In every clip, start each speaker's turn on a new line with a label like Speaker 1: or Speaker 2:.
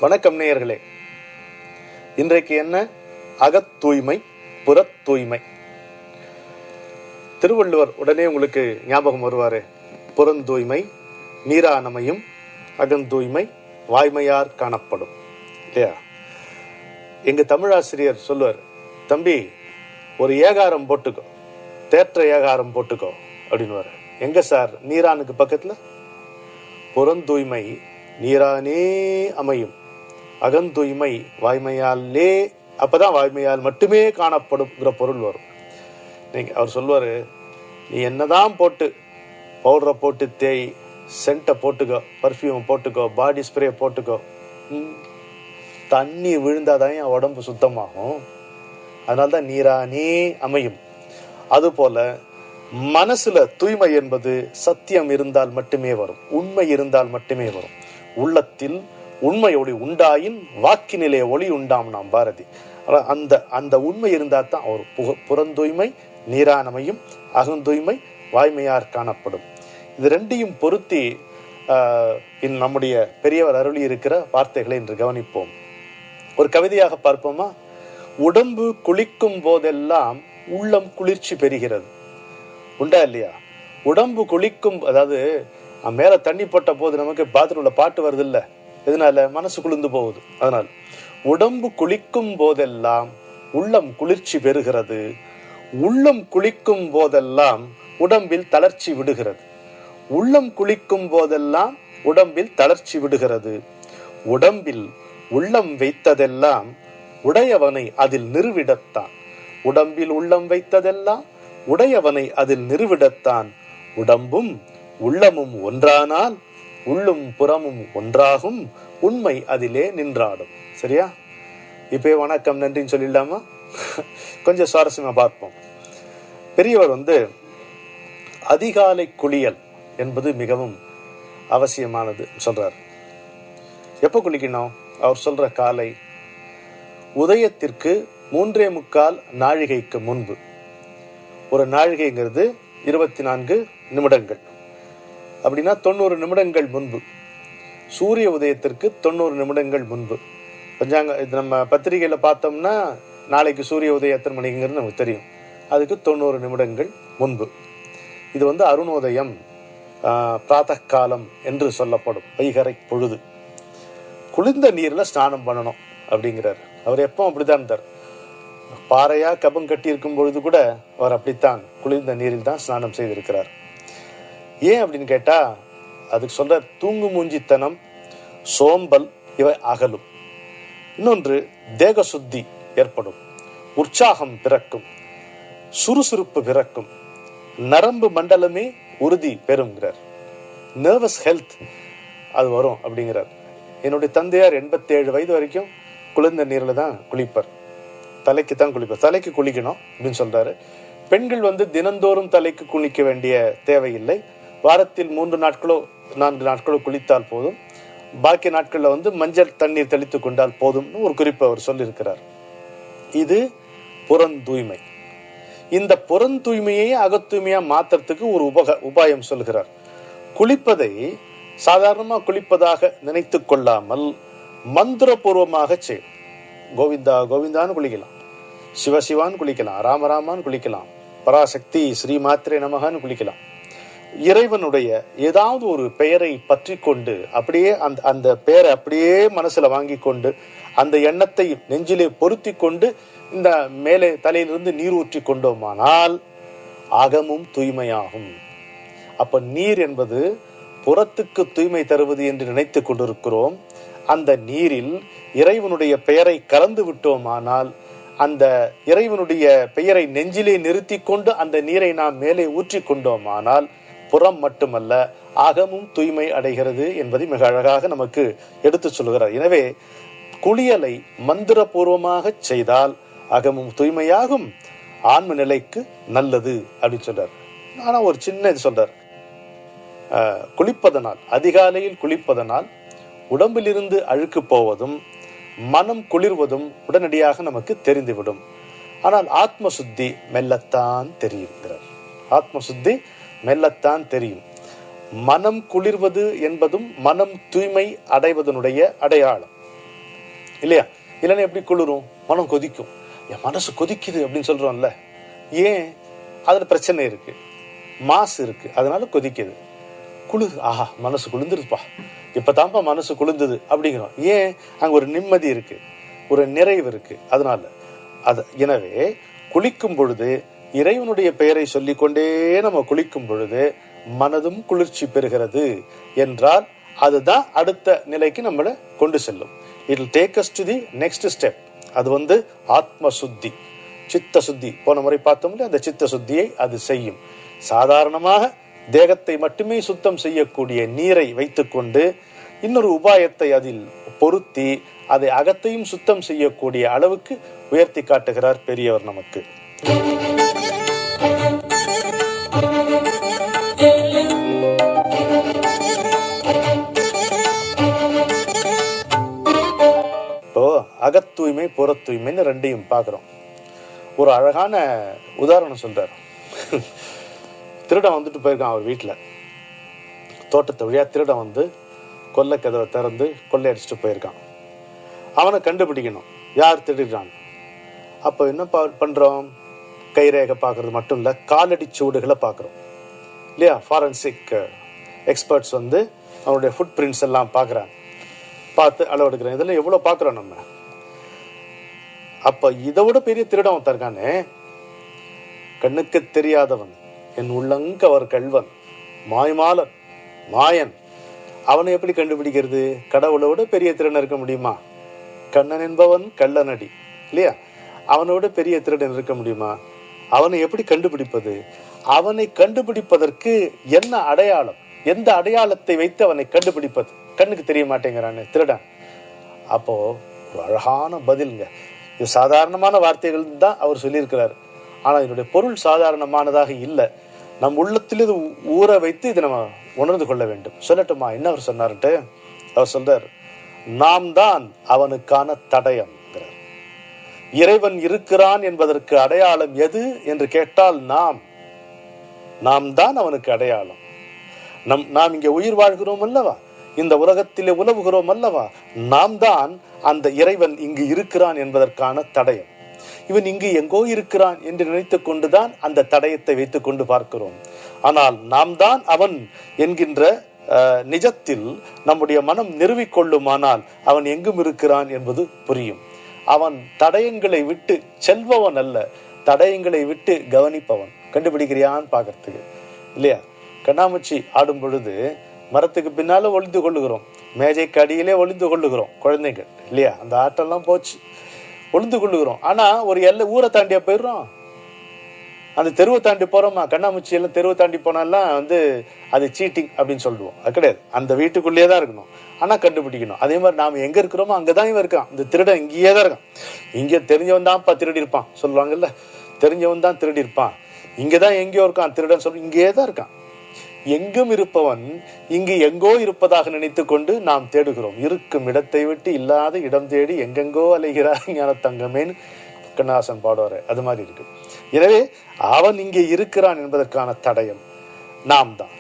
Speaker 1: வணக்கம் நேயர்களே. இன்றைக்கு என்ன? அகத் தூய்மை, புறத் தூய்மை. திருவள்ளுவர் உடனே உங்களுக்கு ஞாபகம் வருவாரு. புறந்தூய்மை நீரானமையும், அகந்தூய்மை வாய்மையார் காணப்படும், இல்லையா? எங்க தமிழாசிரியர் சொல்லுவார், தம்பி ஒரு ஏகாரம் போட்டுக்கோ, தேற்ற ஏகாரம் போட்டுக்கோ அப்படின்னுவாரு. எங்க சார்? நீரானுக்கு பக்கத்துல. புறந்தூய்மை நீரானே அமையும், அகந்தூய்மை வாய்மையாலே, அப்பதான் வாய்மையால் மட்டுமே காணப்படும்ங்கிற பொருள் வரும். அவர் சொல்லுவாரு, நீ என்னதான் போட்டு பவுடரை போட்டு தேய், சென்ட்டை போட்டுக்கோ, பர்ஃப்யூமை போட்டுக்கோ, பாடி ஸ்ப்ரே போட்டுக்கோ, தண்ணி விழுந்தாதான் என் உடம்பு சுத்தமாகும். அதனால்தான் நீரானே அமையும். அதுபோல மனசுல தூய்மை என்பது சத்தியம் இருந்தால் மட்டுமே வரும், உண்மை இருந்தால் மட்டுமே வரும். உள்ளத்தில் உண்மை ஒளி உண்டாயின் வாக்கினிலே ஒளி உண்டாம் நாம் பாரதி. அந்த உண்மை இருந்தால் தான் ஒரு புறந்தூய்மை நீரானமையும், அகந்தூய்மை வாய்மையார் காணப்படும். இது ரெண்டையும் பொருத்தி நம்முடைய பெரியவர் அருளி இருக்கிற வார்த்தைகளை இன்று கவனிப்போம். ஒரு கவிதையாக பார்ப்போமா? உடம்பு குளிக்கும் போதெல்லாம் உள்ளம் குளிர்ச்சி பெறுகிறது. உண்டா இல்லையா? உடம்பு குளிக்கும், அதாவது மேல தண்ணி போட்ட போது நமக்கு பாத்ரூம்ல பாட்டு வருது இல்ல, எதனால? மனசு குளிர்ந்து போகுது. அதனால உடம்பு குளிக்கும் போதெல்லாம் உள்ளம் குளிர்ச்சி பெறுகிறது. உள்ளம் குளிக்கும் போதெல்லாம் உடம்பில் தளர்ச்சி விடுகிறது. உள்ளம் குளிக்கும் போதெல்லாம் உடம்பில் தளர்ச்சி விடுகிறது. உடம்பில் உள்ளம் வைத்ததெல்லாம் உடையவனை அதில் நிறுவிடத்தான். உடம்பில் உள்ளம் வைத்ததெல்லாம் உடையவனை அதில் நிறுவிடத்தான். உடம்பும் உள்ளமும் ஒன்றானால் உள்ளும் புறமும் ஒன்றாகும், உண்மை அதிலே நின்றாடும். சரியா? இப்பே வணக்கம் நன்றின்னு சொல்லிடலாமா? கொஞ்சம் சுவாரஸ்யமா பார்ப்போம். பெரியவர் அதிகாலை குளியல் என்பது மிகவும் அவசியமானது சொல்றார். எப்ப குளிக்கணும்? அவர் சொல்ற காலை உதயத்திற்கு 3.25 நாழிகைக்கு முன்பு. ஒரு நாழிகைங்கிறது 24 நிமிடங்கள். அப்படின்னா 90 நிமிடங்கள் முன்பு. சூரிய உதயத்திற்கு 90 நிமிடங்கள் முன்பு. பஞ்சாங்க இது நம்ம பத்திரிகையில் பார்த்தோம்னா நாளைக்கு சூரிய உதயம் எத்தனை மணிங்கிறது நமக்கு தெரியும். அதுக்கு 90 நிமிடங்கள் முன்பு. இது அருணோதயம், பிராத்த காலம் என்று சொல்லப்படும் வைகரை பொழுது. குளிர்ந்த நீரில் ஸ்நானம் பண்ணணும் அப்படிங்கிறார். அவர் எப்போ அப்படித்தான் இருந்தார். பாறையா கபம் கட்டி இருக்கும் பொழுது கூட அவர் அப்படித்தான் குளிர்ந்த நீரில் தான் ஸ்நானம் செய்திருக்கிறார். ஏன் அப்படின்னு கேட்டா, அதுக்கு சொல்ற தூங்கு மூஞ்சித்தனம், சோம்பல் இவை அகலும். இன்னொன்று, தேக சுத்தி ஏற்படும், உற்சாகம் பிறக்கும், சுறுசுறுப்பு பிறக்கும், நரம்பு மண்டலமே உறுதி பெறுங்கிறார். நர்வஸ் ஹெல்த் அது வரும் அப்படிங்கிறார். என்னுடைய தந்தையார் 87 வயது வரைக்கும் குளிர்ந்த நீரில் தான் குளிப்பார். தலைக்கு தான் குளிப்பார். தலைக்கு குளிக்கணும் அப்படின்னு சொல்றாரு. பெண்கள் தினந்தோறும் தலைக்கு குளிக்க வேண்டிய தேவையில்லை. வாரத்தில் 3 நாட்களோ 4 நாட்களோ குளித்தால் போதும். பாக்கி நாட்கள்ல மஞ்சள் தண்ணீர் தெளித்து கொண்டால் போதும்னு ஒரு குறிப்பு அவர் சொல்லியிருக்கிறார். இது புறந்தூய்மை. இந்த புறந்தூய்மையை அகத்தூய்மையா மாத்துறதுக்கு ஒரு உபாயம் சொல்கிறார். குளிப்பதை சாதாரணமா குளிப்பதாக நினைத்து கொள்ளாமல் மந்திரபூர்வமாக செய்யும். கோவிந்தா கோவிந்தான்னு குளிக்கலாம், சிவசிவான்னு குளிக்கலாம், ராமராமான்னு குளிக்கலாம், பராசக்தி ஸ்ரீ மாத்திரை நமகான்னு குளிக்கலாம். இறைவனுடைய ஏதாவது ஒரு பெயரை பற்றி கொண்டு அப்படியே அந்த பெயரை அப்படியே மனசுல வாங்கி கொண்டு அந்த எண்ணத்தை நெஞ்சிலே பொருத்தி கொண்டு இந்த மேலே தலையிலிருந்து நீர் ஊற்றி கொண்டோமானால் அகமும் தூய்மையாகும். அப்ப நீர் என்பது புறத்துக்கு தூய்மை தருவது என்று நினைத்து கொண்டிருக்கிறோம். அந்த நீரில் இறைவனுடைய பெயரை கலந்து விட்டோமானால், அந்த இறைவனுடைய பெயரை நெஞ்சிலே நிறுத்தி கொண்டு அந்த நீரை நாம் மேலே ஊற்றி கொண்டோமானால் புறம் மட்டுமல்ல அகமும் தூய்மை அடைகிறது என்பதை மிக அழகாக நமக்கு எடுத்து சொல்கிறார். எனவே குளியலை மந்திரபூர்வமாக செய்தால் அகமும் தூய்மையாகும், ஆன்ம நிலைக்கு நல்லது அப்படின்னு சொல்றார். ஆனா ஒரு சின்ன இது சொல்றார். குளிப்பதனால், அதிகாலையில் குளிப்பதனால் உடம்பிலிருந்து அழுக்கு போவதும் மனம் குளிர்வதும் உடனடியாக நமக்கு தெரிந்துவிடும். ஆனால் ஆத்ம சுத்தி மெல்லத்தான் தெரியுங்கிறார். ஆத்ம சுத்தி மெல்லத்தான் தெரியும். மனம் குளிர்வது என்பதும் மனம் தூய்மை அடைவதனுடைய அடையாளம். இல்லையா? இல்லைன்னா எப்படி குளிரும்? மனம் கொதிக்கும். என் மனசு கொதிக்குது அப்படின்னு சொல்றோம்ல, ஏன்? அதுல பிரச்சனை இருக்கு, மாசு இருக்கு, அதனால கொதிக்குது. குளிர், ஆஹா மனசு குளிர்ந்துருப்பா, இப்பதான்ப்பா மனசு குளிர்ந்தது அப்படிங்கிறோம். ஏன்? அங்க ஒரு நிம்மதி இருக்கு, ஒரு நிறைவு இருக்கு. அதனால எனவே குளிக்கும் பொழுது இறைவனுடைய பெயரை சொல்லிக்கொண்டே நம்ம குளிக்கும் பொழுது மனதும் குளிர்ச்சி பெறுகிறது என்றால் அதுதான் அடுத்த நிலைக்கு நம்மளை கொண்டு செல்லும். It will take us to the next step. அது ஆத்ம சுத்தி, சித்த சுத்தி. போன முறை பார்த்தோம்ல, அந்த சித்த சுத்தியை அது செய்யும். சாதாரணமாக தேகத்தை மட்டுமே சுத்தம் செய்யக்கூடிய நீரை வைத்துக்கொண்டு இன்னொரு உபாயத்தை அதில் பொருத்தி அதை அகத்தையும் சுத்தம் செய்யக்கூடிய அளவுக்கு உயர்த்தி காட்டுகிறார் பெரியவர் நமக்கு. இப்போ அகத்தூய்மை புற தூய்மைன்னு ரெண்டையும் பார்க்கிறோம். ஒரு அழகான உதாரணம் சொல்றார். திருடன் வந்துட்டு போயிருக்கான் அவர் வீட்டுல. தோட்டத்தை வழியா திருடன் வந்து கொல்லை கதவை திறந்து கொள்ளையடிச்சிட்டு போயிருக்கான். அவனை கண்டுபிடிக்கணும், யார் திருடுறான். அப்போ என்ன பண்றோம்? கைரேகை பார்க்கறது மட்டும் இல்ல, காலடி சூடுகளை பார்க்குறோம் இல்லையா? ஃபாரன்சிக் எக்ஸ்பர்ட்ஸ் வந்து அவனுடைய ஃபுட் பிரிண்ட்ஸ் எல்லாம் பார்க்குறாங்க, பார்த்து அளவெடுக்கிறேன். இதெல்லாம் எவ்வளோ பார்க்குறோம் நம்ம. அப்போ இதை விட பெரிய திருடம் ஒருத்தருக்கானே, கண்ணுக்கு தெரியாதவன், என் உள்ளங்கவர் கள்வன், மாய்மாலன், மாயன். அவனை எப்படி கண்டுபிடிக்கிறது? கடவுளை விட பெரிய திருடன் இருக்க முடியுமா? கண்ணன் என்பவன் கள்ளனடி இல்லையா? அவனோட பெரிய திருடன் இருக்க முடியுமா? அவனை எப்படி கண்டுபிடிப்பது? அவனை கண்டுபிடிப்பதற்கு என்ன அடையாளம்? எந்த அடையாளத்தை வைத்து அவனை கண்டுபிடிப்பது? கண்ணுக்கு தெரிய மாட்டேங்கிறானே திருடன். அப்போ ஒரு அழகான பதிலுங்க. இது சாதாரணமான வார்த்தைகள் தான் அவர் சொல்லியிருக்கிறார். ஆனா இதனுடைய பொருள் சாதாரணமானதாக இல்லை. நம் உள்ளத்தில் இது ஊற வைத்து இதை நம்ம உணர்ந்து கொள்ள வேண்டும். சொல்லட்டுமா என்ன அவர் சொன்னார்ட்டு? அவர் சொல்றார், நாம் தான் அவனுக்கான தடயம். இறைவன் இருக்கிறான் என்பதற்கு அடையாளம் எது என்று கேட்டால் நாம் தான் அவனுக்கு அடையாளம். நாம் இங்கே உயிர் வாழ்கிறோம் அல்லவா, இந்த உலகத்திலே உலவுகிறோம் அல்லவா, நாம் தான் அந்த இறைவன் இங்கு இருக்கிறான் என்பதற்கான தடயம். இவன் இங்கு எங்கோ இருக்கிறான் என்று நினைத்துக் கொண்டுதான் அந்த தடயத்தை வைத்துக் கொண்டு பார்க்கிறோம். ஆனால் நாம் தான் அவன் என்கின்ற நிஜத்தில் நம்முடைய மனம் நிறுவிக்கொள்ளுமானால் அவன் எங்கும் இருக்கிறான் என்பது புரியும். அவன் தடயங்களை விட்டு செல்பவன் அல்ல, தடயங்களை விட்டு கவனிப்பவன். கண்டுபிடிக்கிறியான்னு பார்க்கறதுக்கு இல்லையா? கண்ணாமூச்சி ஆடும் பொழுது மரத்துக்கு பின்னால ஒளிந்து கொள்ளுகிறோம், மேஜைக்கு அடியிலே ஒளிந்து கொள்ளுகிறோம் குழந்தைகள் இல்லையா? அந்த ஆட்டெல்லாம் போச்சு, ஒளிந்து கொள்ளுகிறோம். ஆனா ஒரு ஊரை தாண்டியா போயிடுறோம், அந்த தெருவை தாண்டி போறோமா? கண்ணாமூச்சி எல்லாம் தெருவை தாண்டி போனாலாம் அது சீட்டிங் அப்படின்னு சொல்லுவோம். அது கிடையாது, அந்த வீட்டுக்குள்ளேயே தான் இருக்கணும். ஆனா கண்டுபிடிக்கணும். அதே மாதிரி நாம எங்க இருக்கிறோமோ அங்கதான் இவன் இருக்கான். இந்த திருடன் இங்கேயே தான் இருக்கான். இங்க தெரிஞ்சவன் தான்ப்பா திருடி இருப்பான் சொல்லுவாங்கல்ல, தெரிஞ்சவன் தான் திருடி இருப்பான். இங்கதான் எங்கேயோ இருக்கான் திருடன் சொல்லி இங்கேயே தான் இருக்கான். எங்கும் இருப்பவன் இங்கு எங்கோ இருப்பதாக நினைத்து கொண்டு நாம் தேடுகிறோம். இருக்கும் இடத்தை விட்டு இல்லாத இடம் தேடி எங்கெங்கோ அலைகிறார் ஞான தங்கமேன்னு கண்ணாசன் பாடுவாரு. அது மாதிரி இருக்கு. எனவே அவன் இங்கே இருக்கிறான் என்பதற்கான தடயம் நாம் தான்.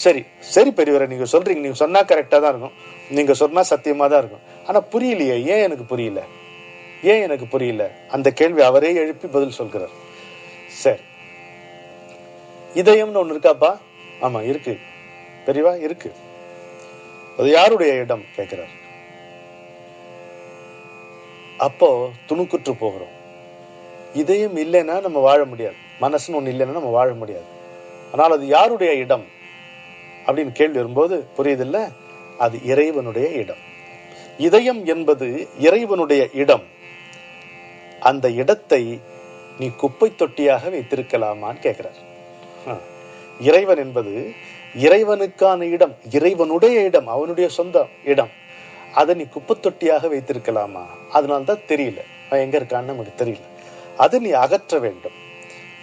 Speaker 1: சரி சரி பெரியவரை, நீங்க சொல்றீங்க, நீங்க சொன்னா கரெக்டா தான் இருக்கும், நீங்க சொன்னா சத்தியமா தான் இருக்கும். ஆனா புரியலையே, ஏன் எனக்கு புரியல, ஏன் எனக்கு புரியல? அந்த கேள்வி அவரே எழுப்பி பதில் சொல்கிறார். சரி, இதயம்னு ஒண்ணு இருக்காப்பா? ஆமா இருக்கு பெரியவா, இருக்கு. அது யாருடைய இடம் கேட்கிறார். அப்போ துணுக்குற்று போகிறோம். இதயம் இல்லைன்னா நம்ம வாழ முடியாது, மனசுன்னு ஒண்ணு இல்லைன்னா நம்ம வாழ முடியாது. ஆனால் அது யாருடைய இடம் அப்படின்னு கேள்வி வரும்போது புரியுதில்ல, அது இறைவனுடைய இடம். இதயம் என்பது இறைவனுடைய இடம். அந்த இடத்தை நீ குப்பை தொட்டியாக வைத்திருக்கலாமான்னு கேட்கிறார். இறைவன் என்பது இறைவனுக்கான இடம், இறைவனுடைய இடம், அவனுடைய சொந்த இடம். அதை நீ குப்பை தொட்டியாக வைத்திருக்கலாமா? அதனால்தான் தெரியல, எங்க இருக்கான்னு நமக்கு தெரியல. அதை நீ அகற்ற வேண்டும்.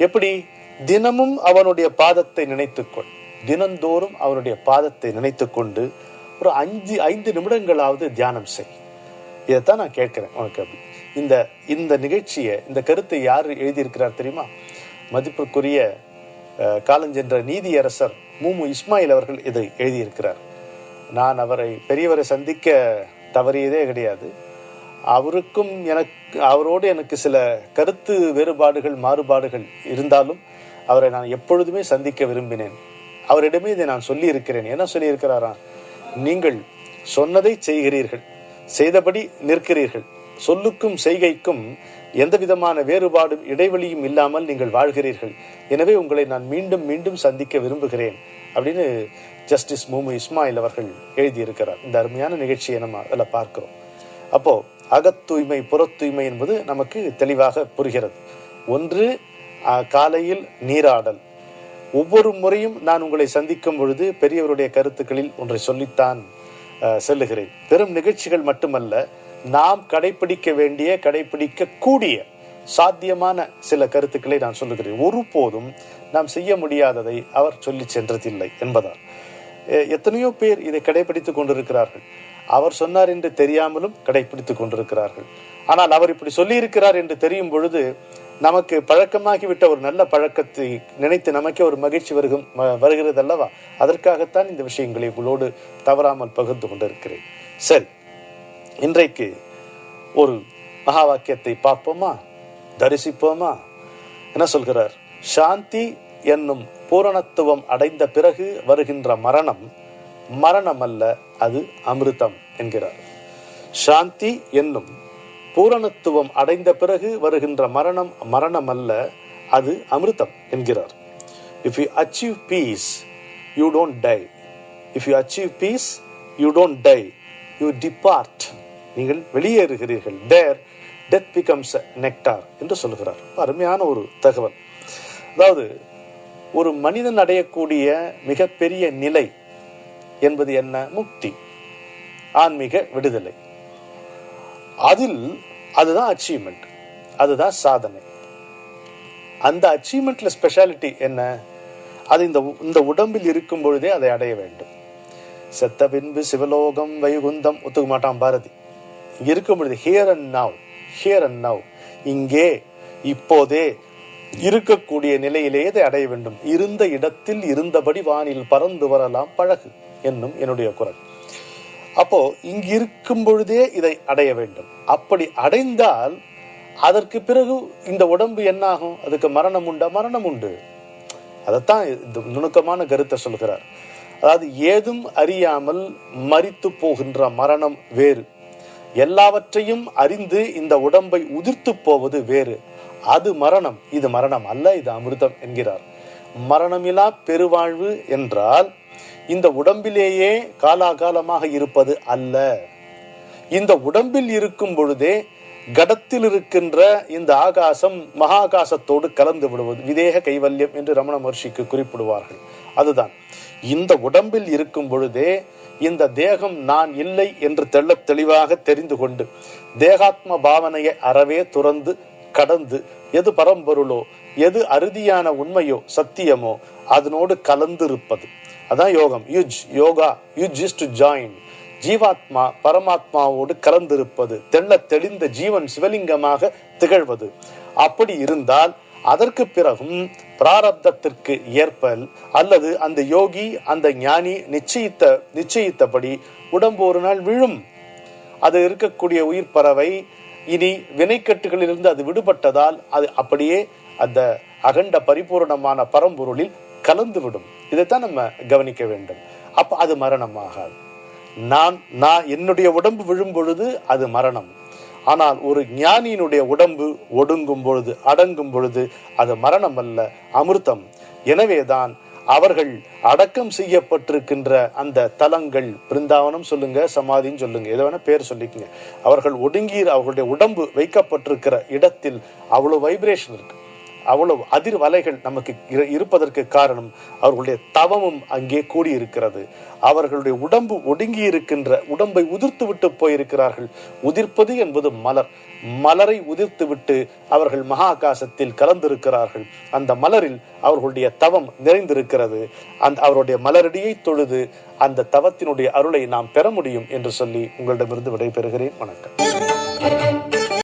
Speaker 1: எப்படி? தினமும் அவனுடைய பாதத்தை நினைத்துக்கொள். தினந்தோறும் அவனுடைய பாதத்தை நினைத்து கொண்டு ஒரு 5 நிமிடங்களாவது தியானம் செய். இதைத்தான் நான் கேட்கிறேன் உனக்கு. அப்படி இந்த நிகழ்ச்சியை, இந்த கருத்தை யார் எழுதியிருக்கிறார் தெரியுமா? மதிப்புக்குரிய காலஞ்சென்ற நீதியரசர் மூமு இஸ்மாயில் அவர்கள் இதை எழுதியிருக்கிறார். நான் பெரியவரை சந்திக்க தவறியதே கிடையாது. அவரோடு எனக்கு சில கருத்து வேறுபாடுகள் மாறுபாடுகள் இருந்தாலும் அவரை நான் எப்பொழுதுமே சந்திக்க விரும்பினேன். அவரிடமே இதை நான் சொல்லி இருக்கிறேன். என்ன சொல்லி இருக்கிறாரா? நீங்கள் சொன்னதை செய்கிறீர்கள், செய்தபடி நிற்கிறீர்கள், சொல்லுக்கும் செய்கைக்கும் எந்த விதமான வேறுபாடும் இடைவெளியும் இல்லாமல் நீங்கள் வாழ்கிறீர்கள். எனவே உங்களை நான் மீண்டும் மீண்டும் சந்திக்க விரும்புகிறேன் அப்படின்னு ஜஸ்டிஸ் முமு இஸ்மாயில் அவர்கள் எழுதியிருக்கிறார். இந்த அருமையான நிகழ்ச்சியை நம்ம அதில் பார்க்கிறோம். அப்போ அகத்தூய்மை புறத்தூய்மை என்பது நமக்கு தெளிவாக புரிகிறது. ஒன்று, காலையில் நீராடல். ஒவ்வொரு முறையும் நான் உங்களை சந்திக்கும் பொழுது பெரியவருடைய கருத்துக்களில் ஒன்றை சொல்லித்தான் செல்லுகிறேன். பெரும் நிகழ்ச்சிகள் மட்டுமல்ல, நாம் கடைபிடிக்க வேண்டிய கடைபிடிக்க கூடிய சாத்தியமான சில கருத்துக்களை நான் சொல்லுகிறேன். ஒருபோதும் நாம் செய்ய முடியாததை அவர் சொல்லி சென்றதில்லை என்பதால் எத்தனையோ பேர் இதை கடைபிடித்துக் கொண்டிருக்கிறார்கள். அவர் சொன்னார் என்று தெரியாமலும் கடைபிடித்துக் கொண்டிருக்கிறார்கள். ஆனால் அவர் இப்படி சொல்லி இருக்கிறார் என்று தெரியும் பொழுது நமக்கு பழக்கமாகிவிட்ட ஒரு நல்ல பழக்கத்தை நினைத்து நமக்கே ஒரு மகிழ்ச்சி வருகிறது அல்லவா? அதற்காகத்தான் இந்த விஷயங்களை உங்களோடு தவறாமல் பகிர்ந்து கொண்டிருக்கிறேன். சரி, இன்றைக்கு ஒரு மகா வாக்கியத்தை பார்ப்போமா, தரிசிப்போமா? என்ன சொல்கிறார்? சாந்தி என்னும் பூரணத்துவம் அடைந்த பிறகு வருகின்ற மரணம் மரணம் அல்ல, அது அமிர்தம் என்கிறார். சாந்தி என்னும் பூரணத்துவம் அடைந்த பிறகு வருகின்ற மரணம் மரணம் அல்ல, அது அமிர்தம் என்கிறார். If you achieve peace, you don't die. If you achieve peace, you don't die. You depart. நீங்கள் வெளியேறுகிறீர்கள். There, death becomes nectar என்று சொல்கிறார். அருமையான ஒரு தகவல். அதாவது ஒரு மனிதன் அடையக்கூடிய மிகப்பெரிய நிலை என்பது என்ன? முக்தி, ஆன்மீக விடுதலை. அதுதான் அச்சீவ்மெண்ட், அதுதான் சாதனை. அந்த அச்சீவ்மெண்ட்ல ஸ்பெஷாலிட்டி என்ன? அது இந்த உடம்பில் இருக்கும் பொழுதே அதை அடைய வேண்டும். செத்த பின்பு சிவலோகம் வைகுந்தம் ஒத்துக்க மாட்டான் பாரதி. இங்க இருக்கும் பொழுது ஹியர் அண்ட் நவ், இங்கே இப்போதே இருக்கக்கூடிய நிலையிலே இதை அடைய வேண்டும். இருந்த இடத்தில் இருந்தபடி வானில் பறந்து வரலாம் பழகு என்னும் என்னுடைய குரல். அப்போ இங்கு இருக்கும் பொழுதே இதை அடைய வேண்டும். அப்படி அடைந்தால் அதற்கு பிறகு இந்த உடம்பு என்ன ஆகும்? அதுக்கு மரணம் உண்டா? மரணம் உண்டு. அதைத்தான் இந்த நுணுக்கமான கருத்தை சொல்கிறார். அதாவது ஏதும் அறியாமல் மரித்து போகின்ற மரணம் வேறு, எல்லாவற்றையும் அறிந்து இந்த உடம்பை உதிர்த்து போவது வேறு. அது மரணம், இது மரணம் அல்ல, இது அமிர்தம் என்கிறார். மரணமில்லா பெருவாழ்வு என்றால் இந்த உடம்பிலேயே காலாகாலமாக இருப்பது அல்ல. இந்த உடம்பில் இருக்கும் பொழுதே கடத்தில் இருக்கின்ற இந்த ஆகாசம் மகாகாசத்தோடு கலந்து விடுவது விதேக கைவல்யம் என்று ரமண மகர்ஷிக்கு குறிப்பிடுவார்கள். அதுதான் இந்த உடம்பில் இருக்கும் பொழுதே இந்த தேகம் நான் இல்லை என்று தெள்ளத் தெளிவாக தெரிந்து கொண்டு தேகாத்ம பாவனையை அறவே துறந்து கடந்து எது பரம்பொருளோ எது அறுதியான உண்மையோ சத்தியமோ அதனோடு கலந்து இருப்பது. அதான் யோகம். யுஜ் இஸ் டு ஜாயின். ஜீவாத்மா பரமாத்மாவோடு கலந்திருப்பது, தெள்ள தெளிந்த ஜீவன் சிவலிங்கமாக திகழ்வது. அப்படி இருந்தால் அதற்கு பிறகும் பிராரப்தத்திற்கு ஏற்பல் அல்லது அந்த யோகி அந்த ஞானி நிச்சயித்தபடி உடம்பு ஒரு நாள் விழும். அது இருக்கக்கூடிய உயிர் பறவை இனி வினைக்கட்டுகளிலிருந்து அது விடுபட்டதால் அது அப்படியே அந்த அகண்ட பரிபூர்ணமான பரம்பொருளில் கலந்துவிடும். இதைத்தான் நம்ம கவனிக்க வேண்டும். அப்ப அது மரணமாகாது. நான் என்னுடைய உடம்பு விழும் பொழுது அது மரணம். ஆனால் ஒரு ஞானியினுடைய உடம்பு ஒடுங்கும் பொழுது அடங்கும் பொழுது அது மரணம் அல்ல, அமிர்தம். எனவேதான் அவர்கள் அடக்கம் செய்யப்பட்டிருக்கின்ற அந்த தலங்கள், பிருந்தாவனம் சொல்லுங்க, சமாதின்னு சொல்லுங்க, எதை வேணா பேர் சொல்லிக்கங்க, அவர்கள் அவர்களுடைய உடம்பு வைக்கப்பட்டிருக்கிற இடத்தில் அவ்வளவு வைப்ரேஷன் இருக்கு, அவ்வளவு அதிர்வலைகள் நமக்கு இருப்பதற்கு காரணம் அவர்களுடைய தவமும் அங்கே கூடியிருக்கிறது. அவர்களுடைய உடம்பு ஒடுங்கி இருக்கின்ற உடம்பை உதிர்த்து விட்டு போயிருக்கிறார்கள். உதிர்ப்பது என்பது மலரை உதிர்த்து விட்டு அவர்கள் மகா ஆகாசத்தில் கலந்திருக்கிறார்கள். அந்த மலரில் அவர்களுடைய தவம் நிறைந்திருக்கிறது. அவருடைய மலரடியை தொழுது அந்த தவத்தினுடைய அருளை நாம் பெற முடியும் என்று சொல்லி உங்களிடமிருந்து விடைபெறுகிறேன். வணக்கம்.